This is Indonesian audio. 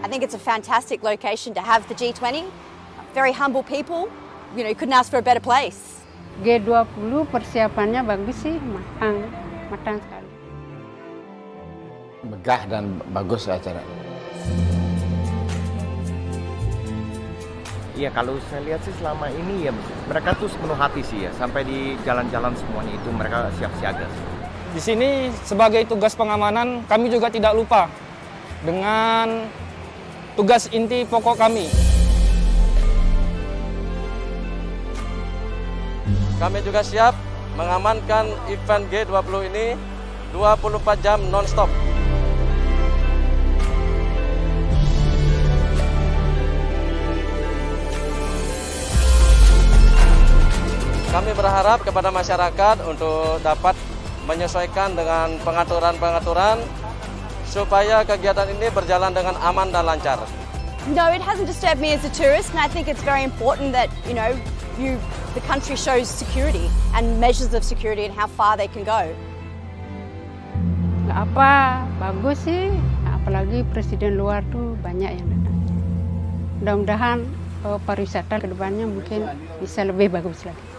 I think it's a fantastic location to have the G20. Very humble people, couldn't ask for a better place. G20 persiapannya bagus sih, matang sekali. Megah dan bagus acara. Iya, kalau saya lihat sih selama ini ya mereka tuh sepenuh hati sih ya, sampai di jalan-jalan semuanya itu mereka siap siaga. Di sini sebagai tugas pengamanan kami juga tidak lupa dengan tugas inti pokok kami. Kami juga siap mengamankan event G20 ini 24 jam non-stop. Kami berharap kepada masyarakat untuk dapat menyesuaikan dengan pengaturan-pengaturan supaya kegiatan ini berjalan dengan aman dan lancar. No, it hasn't disturbed me as a tourist, and I think it's very important that, the country shows security and measures of security and how far they can go. Nggak apa, bagus sih. Apalagi presiden luar tuh banyak yang datang. Mudah-mudahan pariwisata ke depannya mungkin bisa lebih bagus lagi.